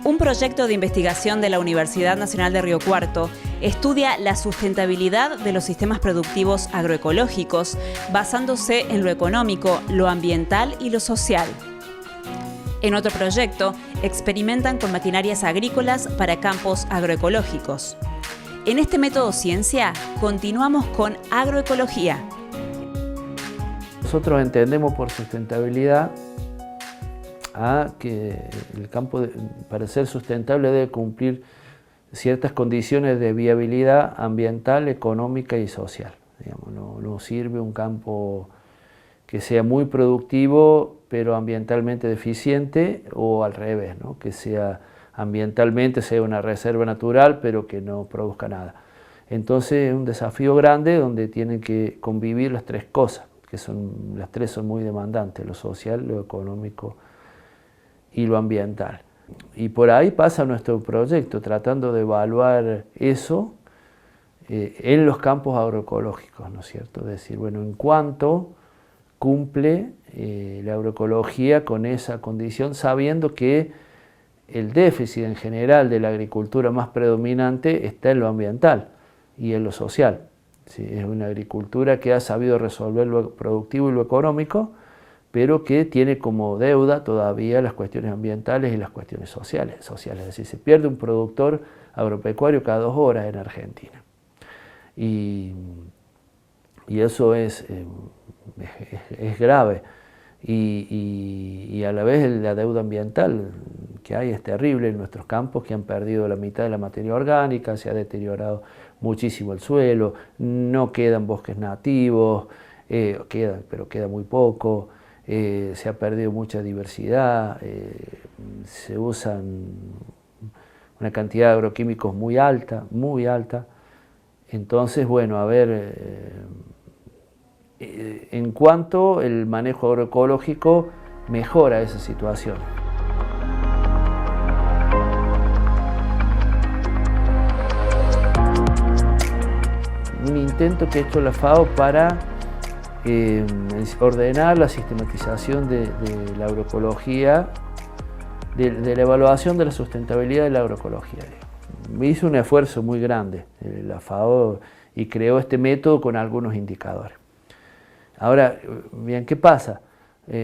Un proyecto de investigación de la Universidad Nacional de Río Cuarto estudia la sustentabilidad de los sistemas productivos agroecológicos, basándose en lo económico, lo ambiental y lo social. En otro proyecto, experimentan con maquinarias agrícolas para campos agroecológicos. En este método ciencia, continuamos con agroecología. Nosotros entendemos por sustentabilidad que el campo, para ser sustentable, debe cumplir ciertas condiciones de viabilidad ambiental, económica y social. Digamos, no sirve un campo que sea muy productivo pero ambientalmente deficiente, o al revés, ¿no? Que sea ambientalmente sea una reserva natural pero que no produzca nada. Entonces es un desafío grande donde tienen que convivir las tres cosas, que las tres son muy demandantes: lo social, lo económico y lo ambiental. Y por ahí pasa nuestro proyecto, tratando de evaluar eso en los campos agroecológicos, ¿no es cierto? Es decir, bueno, en cuánto cumple la agroecología con esa condición, sabiendo que el déficit en general de la agricultura más predominante está en lo ambiental y en lo social. ¿Sí? Es una agricultura que ha sabido resolver lo productivo y lo económico, pero que tiene como deuda todavía las cuestiones ambientales y las cuestiones sociales. Es decir, se pierde un productor agropecuario cada 2 horas en Argentina. Y eso es grave. Y a la vez la deuda ambiental que hay es terrible en nuestros campos, que han perdido la mitad de la materia orgánica, se ha deteriorado muchísimo el suelo, no quedan bosques nativos, pero queda muy poco. Se ha perdido mucha diversidad, se usan una cantidad de agroquímicos muy alta, muy alta. Entonces, bueno, a ver, en cuanto el manejo agroecológico mejora esa situación. Un intento que ha hecho la FAO para ordenar la sistematización de la agroecología, de la evaluación de la sustentabilidad de la agroecología. Hizo un esfuerzo muy grande la FAO y creó este método con algunos indicadores. Ahora, bien, ¿qué pasa?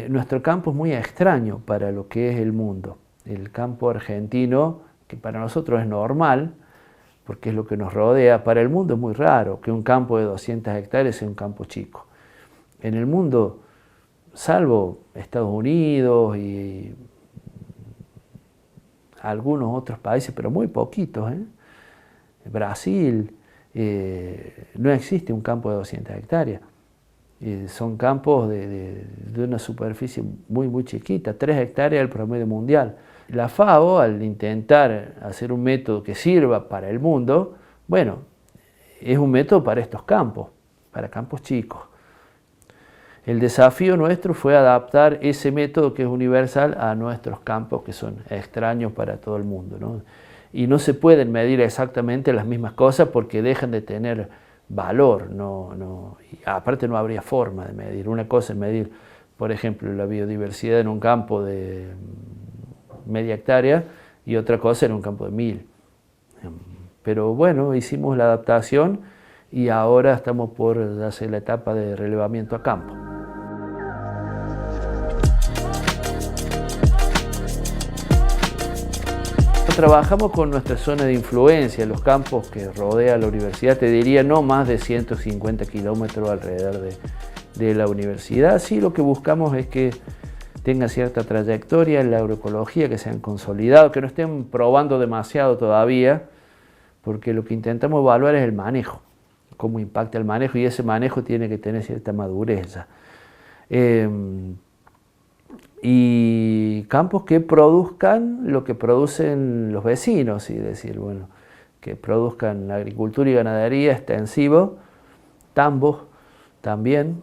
Nuestro campo es muy extraño para lo que es el mundo. El campo argentino, que para nosotros es normal, porque es lo que nos rodea, para el mundo es muy raro que un campo de 200 hectáreas sea un campo chico. En el mundo, salvo Estados Unidos y algunos otros países, pero muy poquitos, Brasil, no existe un campo de 200 hectáreas. Son campos de una superficie muy, muy chiquita, 3 hectáreas el promedio mundial. La FAO, al intentar hacer un método que sirva para el mundo, bueno, es un método para estos campos, para campos chicos. El desafío nuestro fue adaptar ese método, que es universal, a nuestros campos, que son extraños para todo el mundo, ¿no? Y no se pueden medir exactamente las mismas cosas porque dejan de tener valor. Y aparte no habría forma de medir. Una cosa es medir, por ejemplo, la biodiversidad en un campo de media hectárea y otra cosa en un campo de 1000. Pero bueno, hicimos la adaptación y ahora estamos por hacer la etapa de relevamiento a campo. Trabajamos con nuestra zona de influencia, los campos que rodea la universidad, te diría no más de 150 kilómetros alrededor de la universidad. Sí, lo que buscamos es que tenga cierta trayectoria en la agroecología, que se han consolidado, que no estén probando demasiado todavía, porque lo que intentamos evaluar es el manejo, cómo impacta el manejo, y ese manejo tiene que tener cierta madurez. Y campos que produzcan lo que producen los vecinos, es decir, bueno, que produzcan agricultura y ganadería extensivo, tambos también,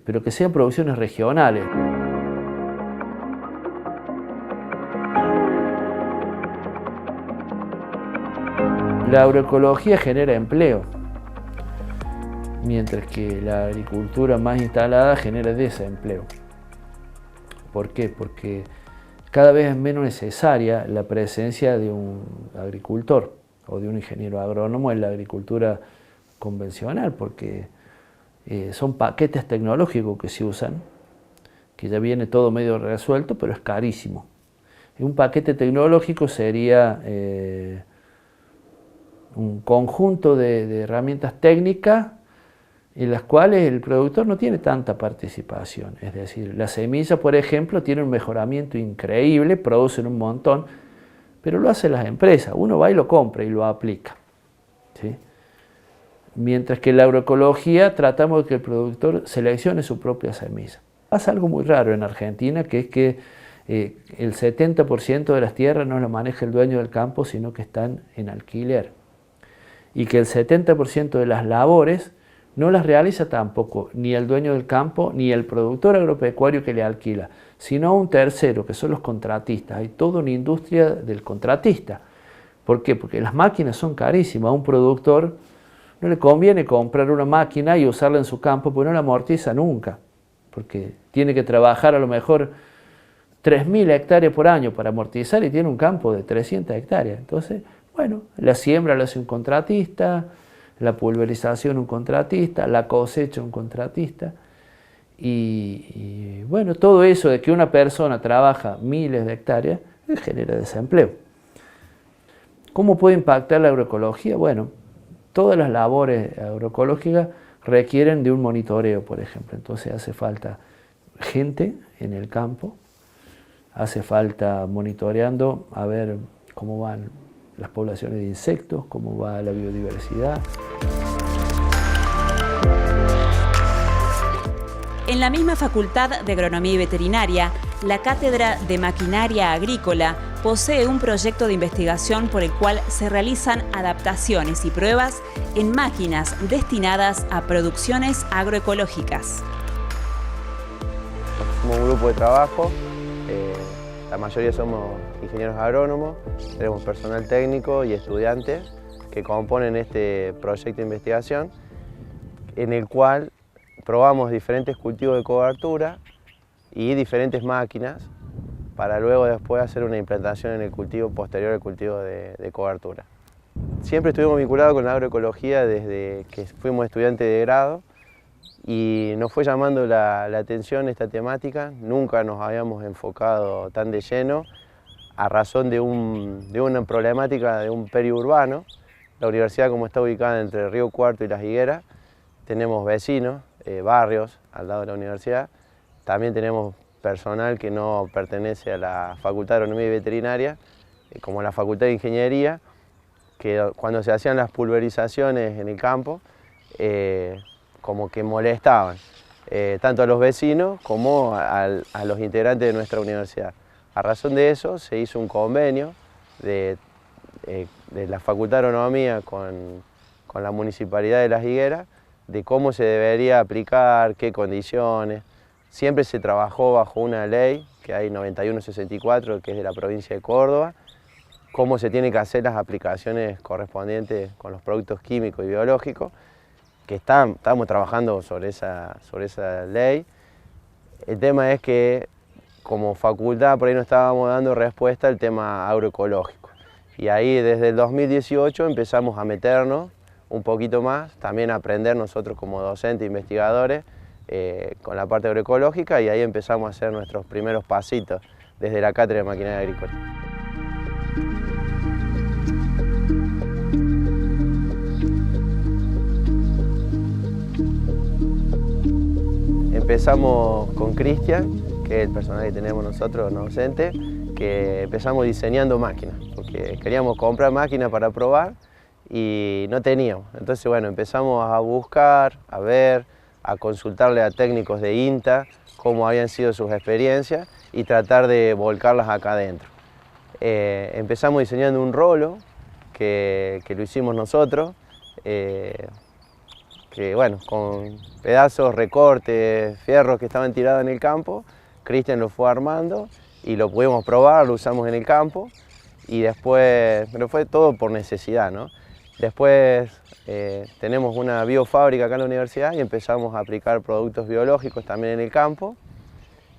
pero que sean producciones regionales. La agroecología genera empleo, mientras que la agricultura más instalada genera desempleo. ¿Por qué? Porque cada vez es menos necesaria la presencia de un agricultor o de un ingeniero agrónomo en la agricultura convencional, porque son paquetes tecnológicos que se usan, que ya viene todo medio resuelto, pero es carísimo. Un paquete tecnológico sería un conjunto de herramientas técnicas en las cuales el productor no tiene tanta participación. Es decir, la semilla, por ejemplo, tiene un mejoramiento increíble, producen un montón, pero lo hacen las empresas. Uno va y lo compra y lo aplica, ¿sí? Mientras que en la agroecología tratamos de que el productor seleccione su propia semilla. Pasa algo muy raro en Argentina, que es que el 70% de las tierras no las maneja el dueño del campo, sino que están en alquiler. Y que el 70% de las labores no las realiza tampoco ni el dueño del campo ni el productor agropecuario que le alquila, sino un tercero, que son los contratistas. Hay toda una industria del contratista. ¿Por qué? Porque las máquinas son carísimas. A un productor no le conviene comprar una máquina y usarla en su campo, porque no la amortiza nunca, porque tiene que trabajar a lo mejor 3.000 hectáreas por año para amortizar y tiene un campo de 300 hectáreas. Entonces, bueno, la siembra la hace un contratista, la pulverización un contratista, la cosecha un contratista. Y bueno, todo eso de que una persona trabaja miles de hectáreas genera desempleo. ¿Cómo puede impactar la agroecología? Bueno, todas las labores agroecológicas requieren de un monitoreo, por ejemplo. Entonces hace falta gente en el campo, hace falta monitoreando a ver cómo van las poblaciones de insectos, cómo va la biodiversidad. En la misma Facultad de Agronomía y Veterinaria, la Cátedra de Maquinaria Agrícola posee un proyecto de investigación por el cual se realizan adaptaciones y pruebas en máquinas destinadas a producciones agroecológicas. Somos un grupo de trabajo, la mayoría somos ingenieros agrónomos, tenemos personal técnico y estudiantes que componen este proyecto de investigación en el cual probamos diferentes cultivos de cobertura y diferentes máquinas para luego después hacer una implantación en el cultivo posterior al cultivo de cobertura. Siempre estuvimos vinculados con la agroecología desde que fuimos estudiantes de grado y nos fue llamando la atención esta temática. Nunca nos habíamos enfocado tan de lleno a razón de una problemática de un periurbano. La universidad, como está ubicada entre Río Cuarto y Las Higueras, tenemos vecinos, barrios al lado de la universidad. También tenemos personal que no pertenece a la Facultad de Agronomía y Veterinaria, como la Facultad de Ingeniería, que cuando se hacían las pulverizaciones en el campo, como que molestaban tanto a los vecinos como a los integrantes de nuestra universidad. A razón de eso se hizo un convenio de la Facultad de Agronomía con la Municipalidad de Las Higueras de cómo se debería aplicar, qué condiciones. Siempre se trabajó bajo una ley, que hay 9164, que es de la provincia de Córdoba, cómo se tienen que hacer las aplicaciones correspondientes con los productos químicos y biológicos, que estamos trabajando sobre esa ley. El tema es que como facultad por ahí no estábamos dando respuesta al tema agroecológico. Y ahí desde el 2018 empezamos a meternos un poquito más, también a aprender nosotros como docentes e investigadores con la parte agroecológica, y ahí empezamos a hacer nuestros primeros pasitos desde la Cátedra de Maquinaria Agrícola. Empezamos con Cristian, que es el personal que tenemos nosotros, no docente, que empezamos diseñando máquinas, porque queríamos comprar máquinas para probar y no teníamos. Entonces, bueno, empezamos a buscar, a ver, a consultarle a técnicos de INTA cómo habían sido sus experiencias y tratar de volcarlas acá adentro. Empezamos diseñando un rolo que lo hicimos nosotros, que bueno, con pedazos, recortes, fierros que estaban tirados en el campo, Cristian lo fue armando y lo pudimos probar, lo usamos en el campo y después, pero fue todo por necesidad, ¿no? Después tenemos una biofábrica acá en la universidad y empezamos a aplicar productos biológicos también en el campo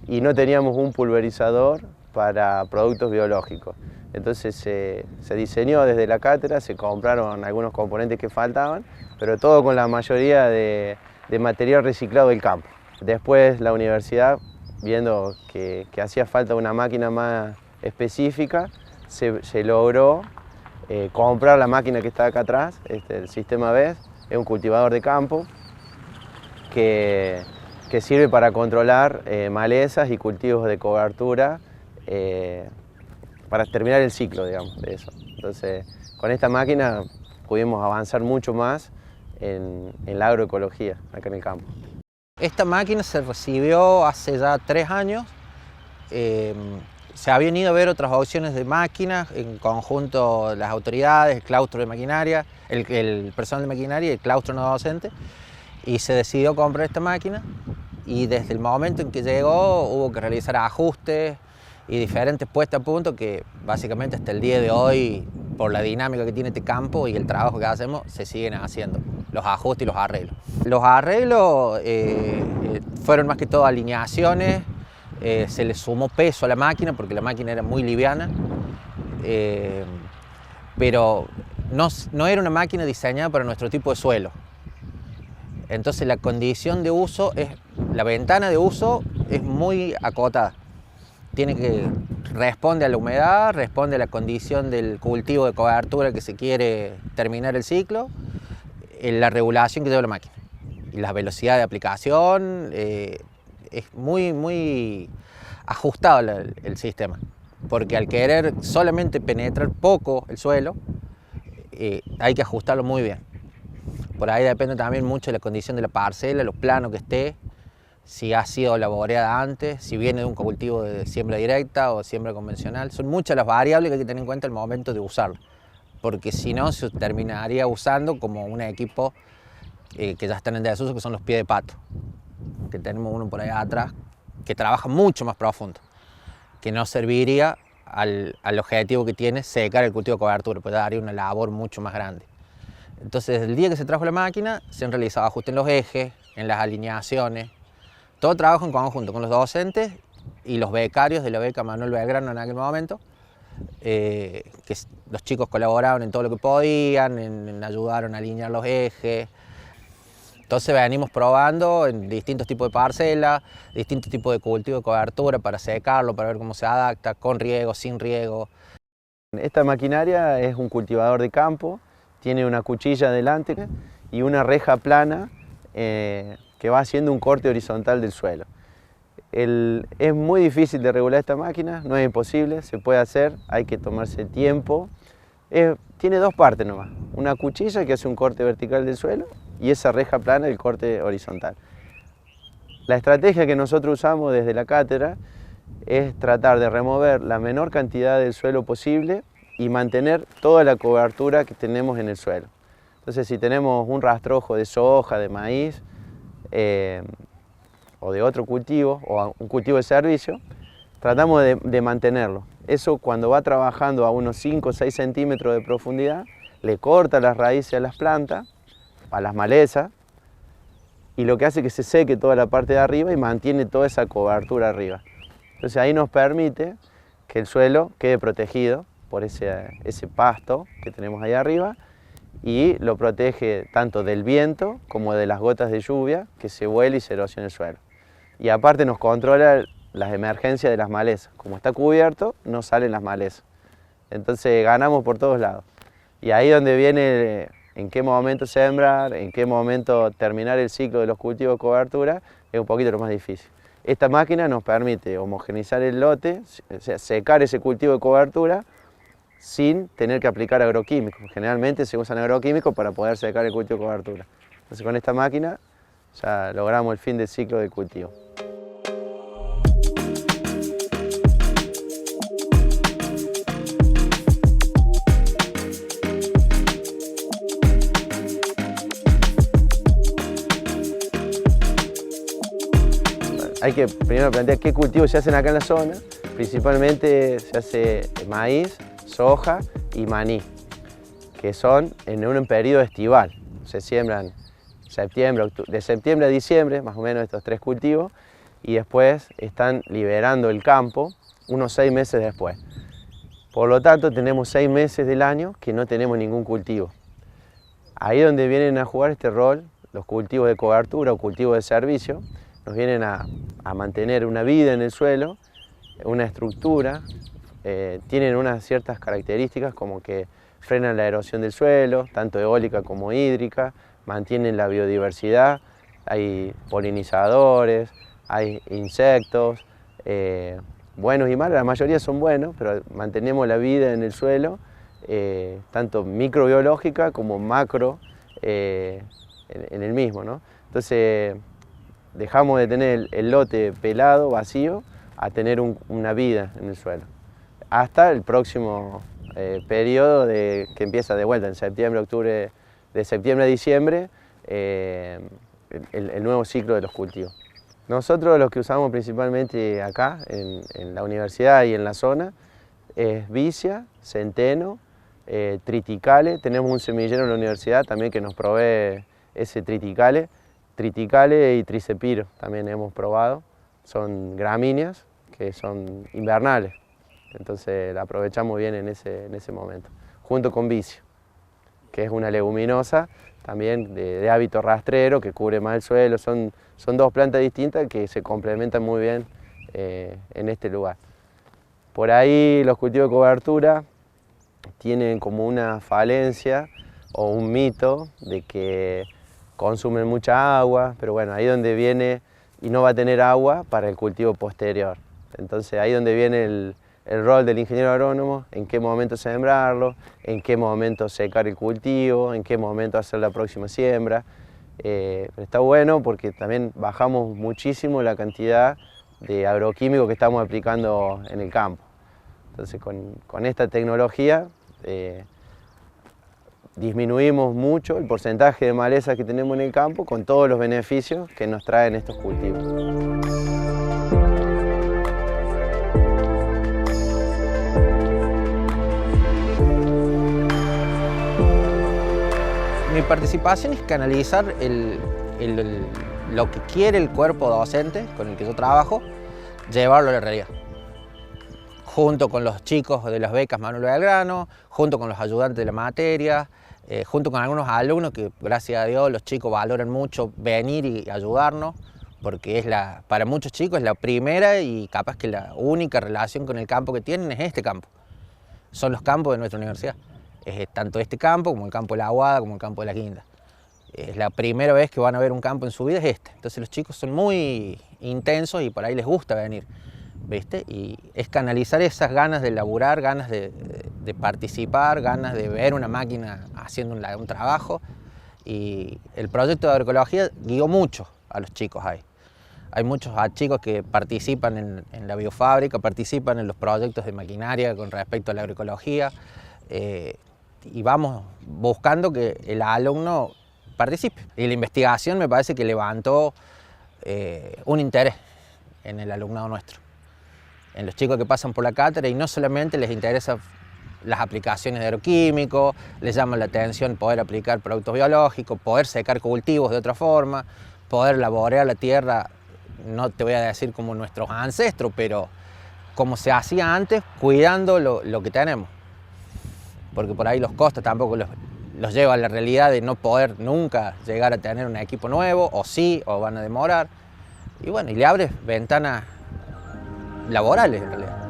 y no teníamos un pulverizador para productos biológicos. Entonces se diseñó desde la cátedra, se compraron algunos componentes que faltaban, pero todo con la mayoría de material reciclado del campo. Después la universidad, viendo que hacía falta una máquina más específica, se logró comprar la máquina que está acá atrás, el sistema BESS, es un cultivador de campo que sirve para controlar malezas y cultivos de cobertura para terminar el ciclo, digamos, de eso. Entonces, con esta máquina pudimos avanzar mucho más en la agroecología acá en el campo. Esta máquina se recibió hace ya 3 años. Se habían ido a ver otras opciones de máquinas, en conjunto las autoridades, el claustro de maquinaria, el personal de maquinaria y el claustro no docente, y se decidió comprar esta máquina, y desde el momento en que llegó hubo que realizar ajustes y diferentes puestas a punto que básicamente hasta el día de hoy, por la dinámica que tiene este campo y el trabajo que hacemos, se siguen haciendo, los ajustes y los arreglos. Los arreglos fueron más que todo alineaciones. Se le sumó peso a la máquina porque la máquina era muy liviana, pero no era una máquina diseñada para nuestro tipo de suelo. Entonces la condición de uso, la ventana de uso es muy acotada. Responde a la humedad, responde a la condición del cultivo de cobertura que se quiere terminar el ciclo, la regulación que lleva la máquina y la velocidad de aplicación. Es muy ajustado el sistema, porque al querer solamente penetrar poco el suelo, hay que ajustarlo muy bien. Por ahí depende también mucho de la condición de la parcela, lo plano que esté, si ha sido laboreada antes, si viene de un cultivo de siembra directa o siembra convencional. Son muchas las variables que hay que tener en cuenta al momento de usarlo, porque si no se terminaría usando como un equipo que ya están en desuso, que son los pies de pato, que tenemos uno por allá atrás, que trabaja mucho más profundo, que no serviría al objetivo que tiene secar el cultivo de cobertura, pues daría una labor mucho más grande. Entonces, desde el día que se trajo la máquina, se han realizado ajustes en los ejes, en las alineaciones, todo trabajo en conjunto con los docentes y los becarios de la beca Manuel Belgrano en aquel momento, que los chicos colaboraron en todo lo que podían, ayudaron a alinear los ejes. Entonces venimos probando en distintos tipos de parcelas, distintos tipos de cultivo de cobertura para secarlo, para ver cómo se adapta, con riego, sin riego. Esta maquinaria es un cultivador de campo, tiene una cuchilla delante y una reja plana que va haciendo un corte horizontal del suelo. Es muy difícil de regular esta máquina, no es imposible, se puede hacer, hay que tomarse tiempo. Tiene 2 partes nomás, una cuchilla que hace un corte vertical del suelo y esa reja plana, el corte horizontal. La estrategia que nosotros usamos desde la cátedra es tratar de remover la menor cantidad del suelo posible y mantener toda la cobertura que tenemos en el suelo. Entonces, si tenemos un rastrojo de soja, de maíz o de otro cultivo, o un cultivo de servicio, tratamos de mantenerlo. Eso, cuando va trabajando a unos 5 o 6 centímetros de profundidad, le corta las raíces a las plantas, a las malezas, y lo que hace es que se seque toda la parte de arriba y mantiene toda esa cobertura arriba. Entonces ahí nos permite que el suelo quede protegido por ese pasto que tenemos ahí arriba, y lo protege tanto del viento como de las gotas de lluvia que se vuela y se erosiona el suelo. Y aparte nos controla las emergencias de las malezas. Como está cubierto, no salen las malezas. Entonces ganamos por todos lados. Y ahí donde viene en qué momento sembrar, en qué momento terminar el ciclo de los cultivos de cobertura, es un poquito lo más difícil. Esta máquina nos permite homogeneizar el lote, o sea, secar ese cultivo de cobertura sin tener que aplicar agroquímicos. Generalmente se usan agroquímicos para poder secar el cultivo de cobertura. Entonces con esta máquina ya logramos el fin del ciclo del cultivo. Hay que primero plantear qué cultivos se hacen acá en la zona. Principalmente se hace maíz, soja y maní, que son en un periodo estival. Se siembran de septiembre a diciembre, más o menos estos 3 cultivos, y después están liberando el campo unos 6 meses después. Por lo tanto, tenemos 6 meses del año que no tenemos ningún cultivo. Ahí donde vienen a jugar este rol los cultivos de cobertura o cultivos de servicio, nos vienen a mantener una vida en el suelo, una estructura, tienen unas ciertas características como que frenan la erosión del suelo, tanto eólica como hídrica, mantienen la biodiversidad, hay polinizadores, hay insectos, buenos y malos, la mayoría son buenos, pero mantenemos la vida en el suelo, tanto microbiológica como macro en el mismo, ¿no? Entonces dejamos de tener el lote pelado, vacío, a tener una vida en el suelo, hasta el próximo periodo que empieza de vuelta en septiembre, octubre, de septiembre a diciembre, el nuevo ciclo de los cultivos. Nosotros lo que usamos principalmente acá, en la universidad y en la zona, es vicia, centeno, triticale. Tenemos un semillero en la universidad también que nos provee ese triticale y tricepiro también hemos probado. Son gramíneas que son invernales, entonces la aprovechamos bien en ese momento. Junto con vicio, que es una leguminosa también de hábito rastrero que cubre más el suelo. Son dos plantas distintas que se complementan muy bien en este lugar. Por ahí los cultivos de cobertura tienen como una falencia o un mito de que consumen mucha agua, pero bueno, ahí donde viene y no va a tener agua para el cultivo posterior. Entonces ahí donde viene el rol del ingeniero agrónomo, en qué momento sembrarlo, en qué momento secar el cultivo, en qué momento hacer la próxima siembra. Pero está bueno porque también bajamos muchísimo la cantidad de agroquímicos que estamos aplicando en el campo. Entonces con esta tecnología disminuimos mucho el porcentaje de malezas que tenemos en el campo con todos los beneficios que nos traen estos cultivos. Mi participación es canalizar lo que quiere el cuerpo docente con el que yo trabajo, llevarlo a la realidad. Junto con los chicos de las becas Manuel Belgrano, junto con los ayudantes de la materia, junto con algunos alumnos que, gracias a Dios, los chicos valoran mucho venir y ayudarnos, porque para muchos chicos es la primera y capaz que la única relación con el campo que tienen es este campo. Son los campos de nuestra universidad. Es tanto este campo como el campo de la Aguada, como el campo de la Quinta. Es la primera vez que van a ver un campo en su vida, es este. Entonces los chicos son muy intensos y por ahí les gusta venir, ¿viste? Y es canalizar esas ganas de laburar, ganas de participar, ganas de ver una máquina haciendo un trabajo. Y el proyecto de agroecología guió mucho a los chicos ahí. Hay muchos chicos que participan en la biofábrica, participan en los proyectos de maquinaria con respecto a la agroecología. Y vamos buscando que el alumno participe. Y la investigación me parece que levantó un interés en el alumnado nuestro, en los chicos que pasan por la cátedra, y no solamente les interesan las aplicaciones de agroquímicos, les llama la atención poder aplicar productos biológicos, poder secar cultivos de otra forma, poder laborear la tierra, no te voy a decir como nuestros ancestros, pero como se hacía antes, cuidando lo que tenemos. Porque por ahí los costos tampoco los lleva a la realidad de no poder nunca llegar a tener un equipo nuevo, o sí, o van a demorar. Y bueno, y le abres ventanas laborales en realidad.